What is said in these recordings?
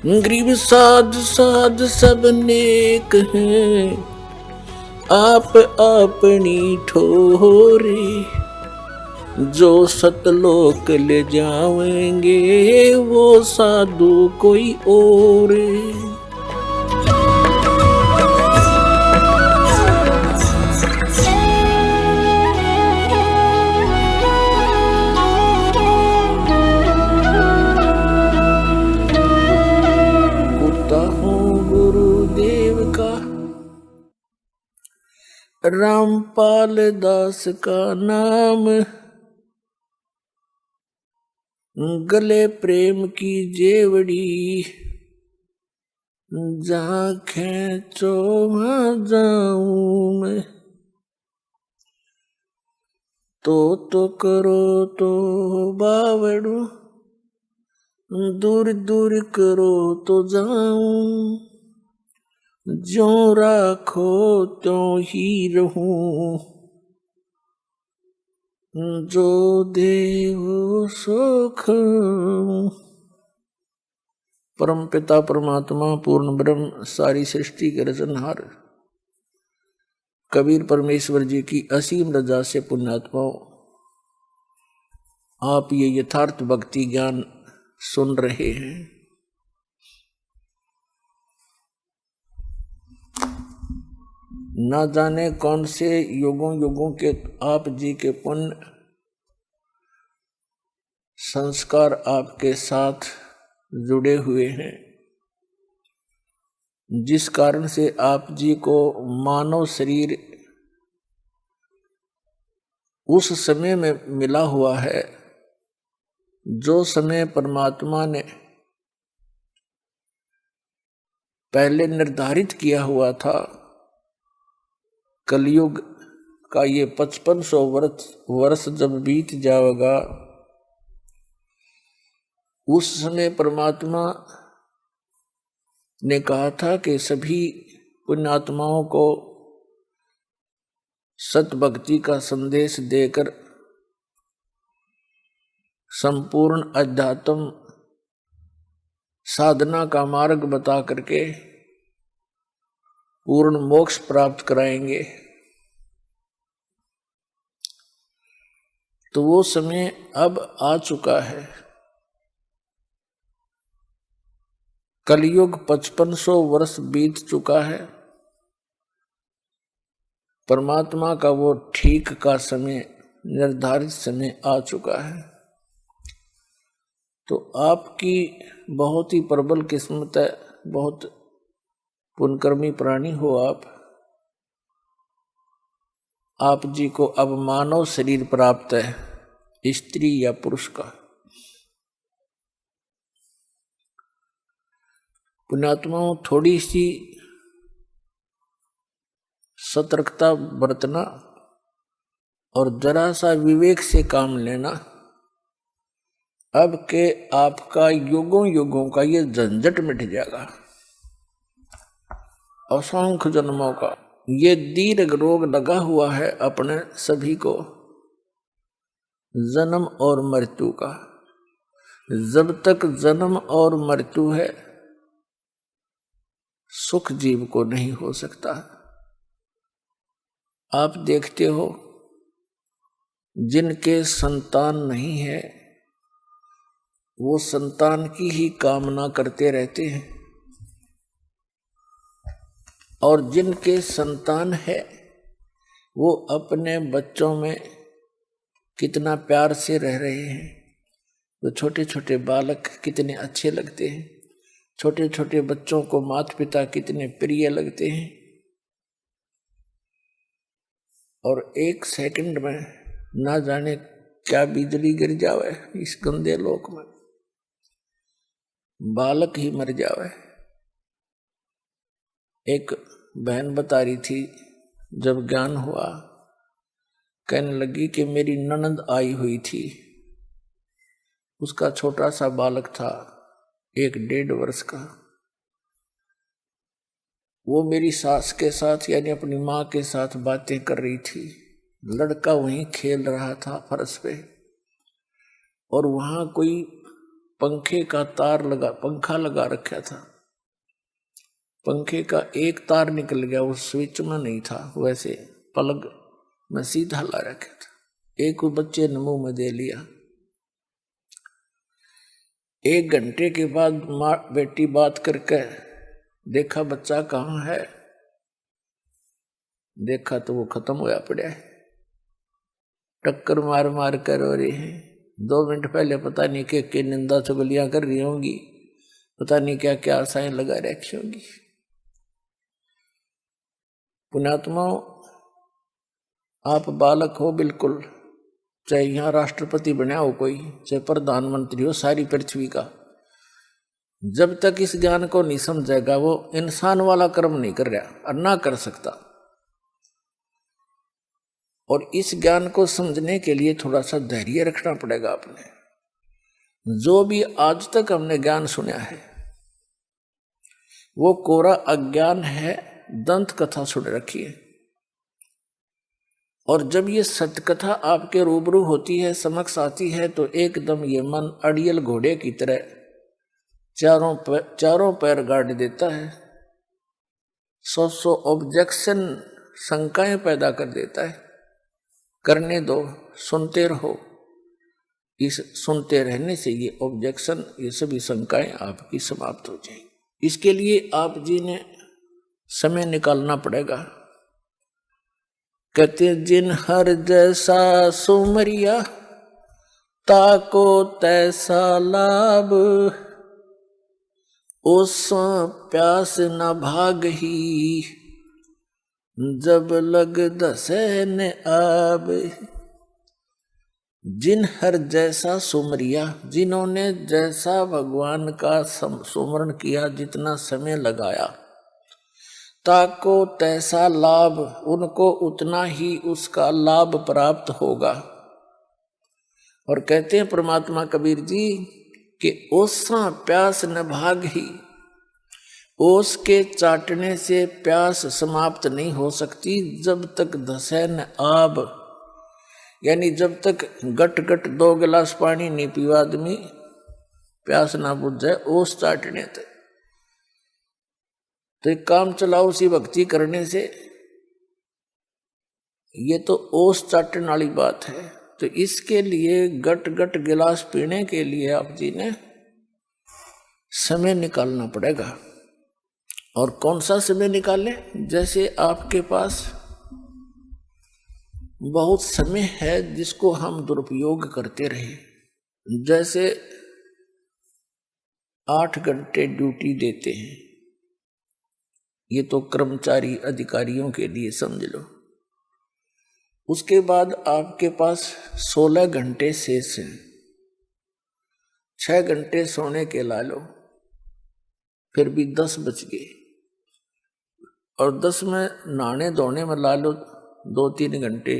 गरीब साध साध सब नेक हैं, आप अपनी ठोरे। जो सतलोक ले जाएंगे वो साधु कोई और। कुत्ता हूँ गुरुदेव का, रामपाल दास का नाम। गले प्रेम की जेवड़ी, जहाँ खेचो वहाँ जाऊं मैं। तो करो तो बावड़ू, दूर दूर करो तो जाऊं। ज्यों राखो त्यों ही रहूं, जो देव सुख। परम पिता परमात्मा पूर्ण ब्रह्म सारी सृष्टि के रचनहार कबीर परमेश्वर जी की असीम रजा से पुण्यात्माओं, आप ये यथार्थ भक्ति ज्ञान सुन रहे हैं। ना जाने कौन से युगों युगों के आप जी के पुण्य संस्कार आपके साथ जुड़े हुए हैं, जिस कारण से आप जी को मानव शरीर उस समय में मिला हुआ है जो समय परमात्मा ने पहले निर्धारित किया हुआ था। कलयुग का ये 5500 वर्ष जब बीत जाएगा, उस समय परमात्मा ने कहा था कि सभी पुण्यात्माओं को सतभक्ति का संदेश देकर संपूर्ण अध्यात्म साधना का मार्ग बता करके पूर्ण मोक्ष प्राप्त कराएंगे। तो वो समय अब आ चुका है। कलयुग 5500 वर्ष बीत चुका है। परमात्मा का वो ठीक का समय, निर्धारित समय आ चुका है। तो आपकी बहुत ही प्रबल किस्मत है, बहुत पुण्यकर्मी प्राणी हो आप जी को अब मानव शरीर प्राप्त है, स्त्री या पुरुष का। पुण्यात्माओं, थोड़ी सी सतर्कता बरतना और जरा सा विवेक से काम लेना, अब के आपका युगों युगों का ये झंझट मिट जाएगा। असंख्य जन्मों का ये दीर्घ रोग लगा हुआ है अपने सभी को, जन्म और मृत्यु का। जब तक जन्म और मृत्यु है, सुख जीव को नहीं हो सकता। आप देखते हो जिनके संतान नहीं है वो संतान की ही कामना करते रहते हैं, और जिनके संतान है वो अपने बच्चों में कितना प्यार से रह रहे हैं। वो छोटे छोटे बालक कितने अच्छे लगते हैं, छोटे छोटे बच्चों को माता पिता कितने प्रिय लगते हैं। और एक सेकंड में ना जाने क्या बिजली गिर जावे इस गंदे लोक में, बालक ही मर जावे। एक बहन बता रही थी, जब ज्ञान हुआ, कहने लगी कि मेरी ननद आई हुई थी, उसका छोटा सा बालक था 1-1.5 वर्ष का। वो मेरी सास के साथ यानी अपनी माँ के साथ बातें कर रही थी। लड़का वहीं खेल रहा था फर्श पे, और वहां कोई पंखे का पंखा लगा रखा था, पंखे का एक तार निकल गया, उस स्विच में नहीं था, वैसे प्लग में सीधा ला रखा था। एक बच्चे ने मुंह में दे लिया। 1 घंटे के बाद माँ बेटी बात करके देखा बच्चा कहाँ है, देखा तो वो खत्म होया पड़ा है, टक्कर मार मार कर रो रही है। 2 मिनट पहले पता नहीं के निंदा चुगलियां कर रही होंगी, पता नहीं क्या क्या आशाएं लगा रखी होंगी। पुण्यात्माओं, आप बालक हो बिल्कुल, चाहे यहाँ राष्ट्रपति बना हो कोई, चाहे प्रधानमंत्री हो सारी पृथ्वी का, जब तक इस ज्ञान को नहीं समझेगा वो इंसान वाला कर्म नहीं कर रहा और ना कर सकता। और इस ज्ञान को समझने के लिए थोड़ा सा धैर्य रखना पड़ेगा आपने। जो भी आज तक हमने ज्ञान सुना है वो कोरा अज्ञान है, दंत कथा सुन रखी है। और जब ये सत्य कथा आपके रूबरू होती है, समक्ष आती है, तो एकदम ये मन अड़ियल घोड़े की तरह चारों पैर गाड़ देता है, 100 ऑब्जेक्शन शंकाएं पैदा कर देता है। करने दो, सुनते रहो। इस सुनते रहने से ये ऑब्जेक्शन, ये सभी शंकाएं आपकी समाप्त हो जाएंगी। इसके लिए आप जी ने समय निकालना पड़ेगा। कहते जिन हर जैसा सुमरिया, ताको तैसा लाभ, उस प्यास न भाग ही, जब लग दसे न आब। जिन हर जैसा सुमरिया, जिन्होंने जैसा भगवान का सुमरण किया, जितना समय लगाया, ताको तैसा लाभ, उनको उतना ही उसका लाभ प्राप्त होगा। और कहते हैं परमात्मा कबीर जी कि ओसा प्यास न भाग ही, ओस के चाटने से प्यास समाप्त नहीं हो सकती जब तक धसे न आब, यानी जब तक गट गट 2 गिलास पानी नहीं पीवा आदमी, प्यास ना बुझ जाए ओस चाटने तक। तो एक काम चलाओ उसी भक्ति करने से, ये तो ओस चाटने वाली बात है। तो इसके लिए गट गट गिलास पीने के लिए आप जी ने समय निकालना पड़ेगा। और कौन सा समय निकालें? जैसे आपके पास बहुत समय है जिसको हम दुरुपयोग करते रहे, जैसे 8 घंटे ड्यूटी देते हैं, ये तो कर्मचारी अधिकारियों के लिए समझ लो। उसके बाद आपके पास 16 घंटे शेष हैं, 6 घंटे सोने के ला लो, फिर भी 10 बच गए। और 10 में नहाने धोने में ला लो, 2-3 घंटे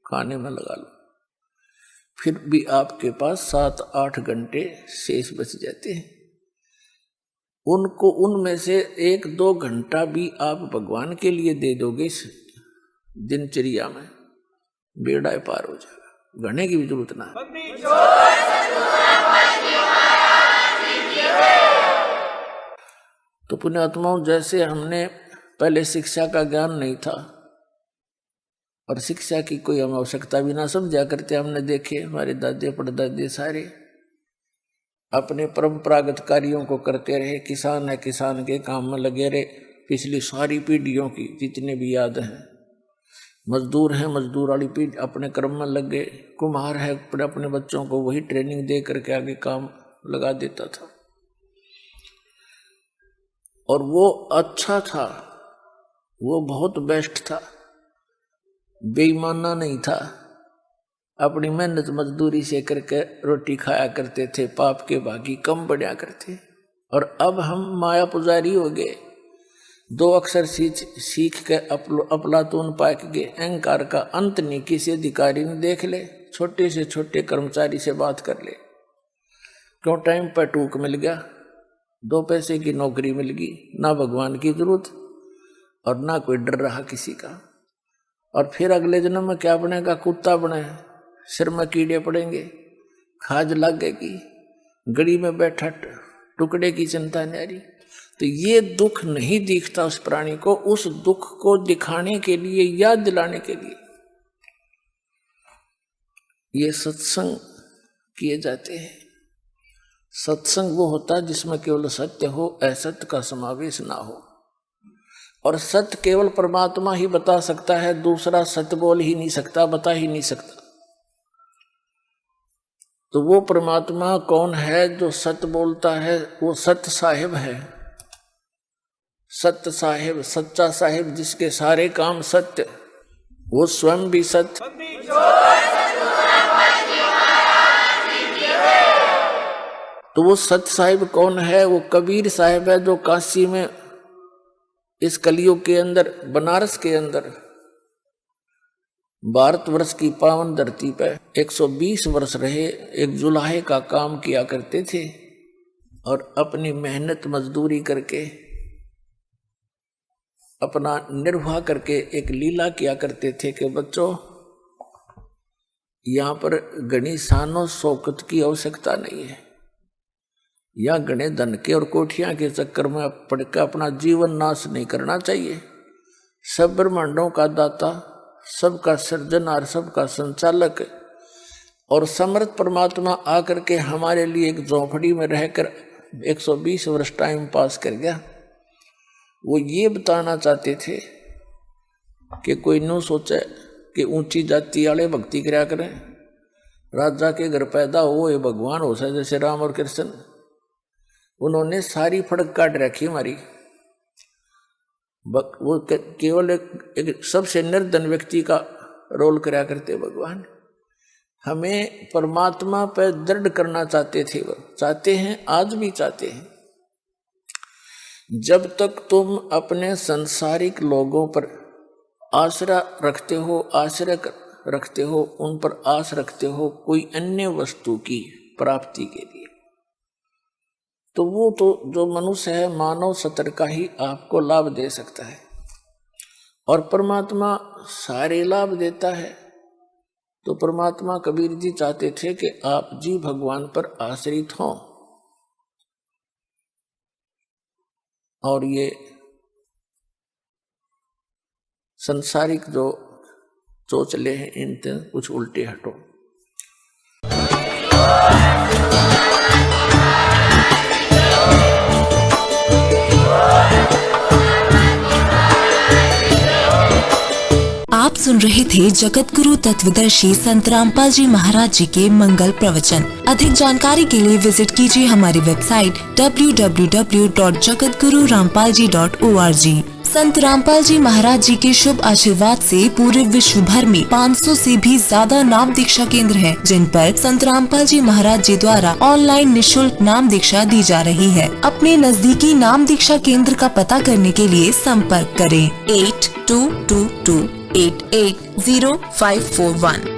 खाने में लगा लो, फिर भी आपके पास 7-8 घंटे शेष बच जाते हैं। उनमें से 1-2 घंटा भी आप भगवान के लिए दे दोगे इस दिनचर्या में, बेड़ा पार हो जाएगा, गढ़ने की भी जरूरत ना। तो पुण्यात्माओं, जैसे हमने पहले शिक्षा का ज्ञान नहीं था और शिक्षा की कोई हम आवश्यकता भी ना समझा करते, हमने देखे हमारे दादे परदादे सारे अपने परंपरागत कार्यों को करते रहे। किसान है, किसान के काम में लगे रहे, पिछली सारी पीढ़ियों की जितने भी याद हैं। मजदूर हैं, मजदूर वाली पीढ़ी अपने कर्म में लग गए। कुम्हार है, अपने बच्चों को वही ट्रेनिंग दे करके आगे काम लगा देता था। और वो अच्छा था, वो बहुत बेस्ट था, बेईमाना नहीं था, अपनी मेहनत मजदूरी से करके रोटी खाया करते थे, पाप के भागी कम बढ़िया करते। और अब हम माया पुजारी हो गए, 2 अक्षर सीख के अफलातून पाक गए। अहंकार का अंत नहीं, किसी अधिकारी ने देख ले, छोटे से छोटे कर्मचारी से बात कर ले, क्यों टाइम पर टूक मिल गया, 2 पैसे की नौकरी मिल गई, ना भगवान की जरूरत और ना कोई डर रहा किसी का। और फिर अगले जन्म में क्या बनेगा? कुत्ता बने, सिर में कीड़े पड़ेंगे, खाज लगेगी, गड़ी में बैठा टुकड़े की चिंता न्यारी। तो ये दुख नहीं दिखता उस प्राणी को, उस दुख को दिखाने के लिए, याद दिलाने के लिए ये सत्संग किए जाते हैं। सत्संग वो होता है जिसमें केवल सत्य हो, असत्य का समावेश ना हो। और सत्य केवल परमात्मा ही बता सकता है, दूसरा सत्य बोल ही नहीं सकता, बता ही नहीं सकता। तो वो परमात्मा कौन है जो सत्य बोलता है? वो सत्य साहिब है। सत्य साहिब, सच्चा साहिब, जिसके सारे काम सत्य, वो स्वयं भी सत्य। तो वो सत्य साहिब कौन है? वो कबीर साहिब है, जो काशी में इस कलियुग के अंदर, बनारस के अंदर, भारतवर्ष की पावन धरती पर 120 वर्ष रहे, एक जुलाहे का काम किया करते थे और अपनी मेहनत मजदूरी करके, अपना निर्वाह करके एक लीला किया करते थे कि बच्चों, यहाँ पर घनी शानो शौकत की आवश्यकता नहीं है, या घने धन के और कोठियां के चक्कर में पड़कर अपना जीवन नाश नहीं करना चाहिए। सब ब्रह्मांडों का दाता, सबका सृजनहार, सबका संचालक और समर्थ परमात्मा आकर के हमारे लिए एक झोंपड़ी में रहकर 120 वर्ष टाइम पास कर गया। वो ये बताना चाहते थे कि कोई नो सोचे कि ऊंची जाति वाले भक्ति कराया करें, राजा के घर पैदा हो ये भगवान हो सकते, जैसे राम और कृष्ण। उन्होंने सारी फड़क काट रखी हमारी। वो केवल एक सबसे निर्धन व्यक्ति का रोल कराया करते भगवान। हमें परमात्मा पर दृढ़ करना चाहते थे, वो चाहते हैं, आज भी चाहते हैं। जब तक तुम अपने सांसारिक लोगों पर आसरा रखते हो, आश्रय रखते हो, उन पर आस रखते हो कोई अन्य वस्तु की प्राप्ति के लिए, तो वो तो जो मनुष्य है, मानव सत्र का ही आपको लाभ दे सकता है। और परमात्मा सारे लाभ देता है। तो परमात्मा कबीर जी चाहते थे कि आप जी भगवान पर आश्रित हों। और ये संसारिक जो चोचले हैं, इनसे कुछ उल्टे हटो। आप सुन रहे थे जगत गुरु तत्वदर्शी संत रामपाल जी महाराज जी के मंगल प्रवचन। अधिक जानकारी के लिए विजिट कीजिए हमारी वेबसाइट www.jagatgururampalji.org। संत रामपाल जी महाराज जी के शुभ आशीर्वाद से पूरे विश्व भर में 500 से भी ज्यादा नाम दीक्षा केंद्र हैं, जिन पर संत रामपाल जी महाराज जी द्वारा ऑनलाइन निशुल्क नाम दीक्षा दी जा रही है। अपने नजदीकी नाम दीक्षा केंद्र का पता करने के लिए संपर्क करें 8222880541।